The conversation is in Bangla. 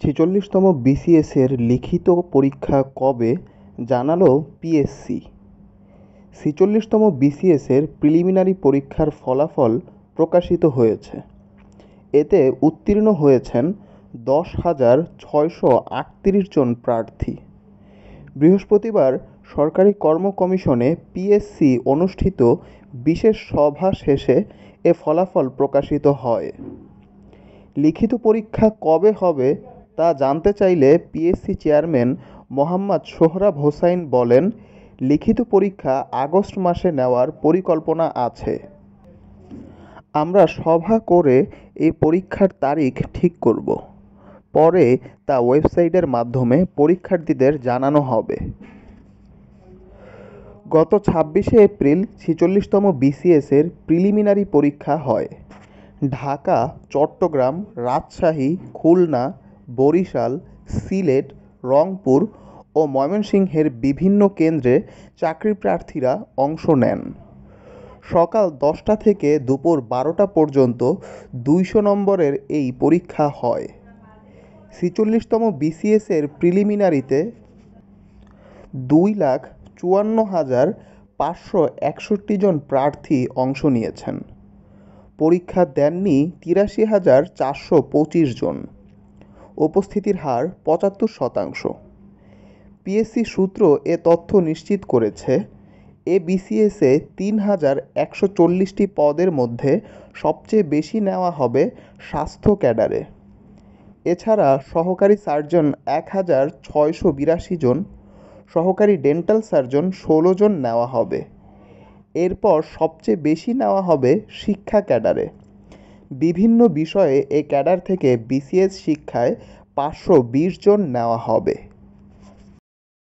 ছেচল্লিশতম বিসিএসের লিখিত পরীক্ষা কবে জানালো পিএসসি। ছেচল্লিশতম বিসিএসের প্রিলিমিনারি পরীক্ষার ফলাফল প্রকাশিত হয়েছে। এতে উত্তীর্ণ হয়েছেন 10,638 জন প্রার্থী। বৃহস্পতিবার সরকারি কর্ম কমিশনে পিএসসি অনুষ্ঠিত বিশেষ সভা শেষে এ ফলাফল প্রকাশিত হয়। লিখিত পরীক্ষা কবে হবে তা জানতে চাইলে পিএসসি চেয়ারম্যান মোহাম্মদ সোহরাব হোসাইন বলেন, লিখিত পরীক্ষা আগস্ট মাসে নেওয়ার পরিকল্পনা আছে। আমরা সভা করে এই পরীক্ষার তারিখ ঠিক করব। পরে তা ওয়েবসাইটের মাধ্যমে পরীক্ষার্থীদের জানানো হবে। গত 26শে এপ্রিল 46তম বিসিএসের প্রিলিমিনারি পরীক্ষা হয়। ঢাকা, চট্টগ্রাম, রাজশাহী, খুলনা, বরিশাল, সিলেট, রংপুর ও ময়মনসিংহের বিভিন্ন কেন্দ্রে চাকরিপ্রার্থীরা অংশ নেন। সকাল 10টা থেকে দুপুর 12টা পর্যন্ত 200 নম্বরের এই পরীক্ষা হয়। 46তম বিসিএসের প্রিলিমিনারিতে 2,54,561 জন প্রার্থী অংশ নিয়েছেন। পরীক্ষা দেননি 83,425 জন। উপস্থিতির হার 75%। পিএসসি সূত্র এ তথ্য নিশ্চিত করেছে। এ বিসিএসে 3,140টি পদের মধ্যে সবচেয়ে বেশি নেওয়া হবে স্বাস্থ্য ক্যাডারে। এছাড়া সহকারী সার্জন 1,682 জন, সহকারী ডেন্টাল সার্জন 16 জন নেওয়া হবে। এরপর সবচেয়ে বেশি নেওয়া হবে শিক্ষা ক্যাডারে। বিভিন্ন বিষয়ে এ ক্যাডার থেকে বিসিএস শিক্ষায় 520 জন নেওয়া হবে।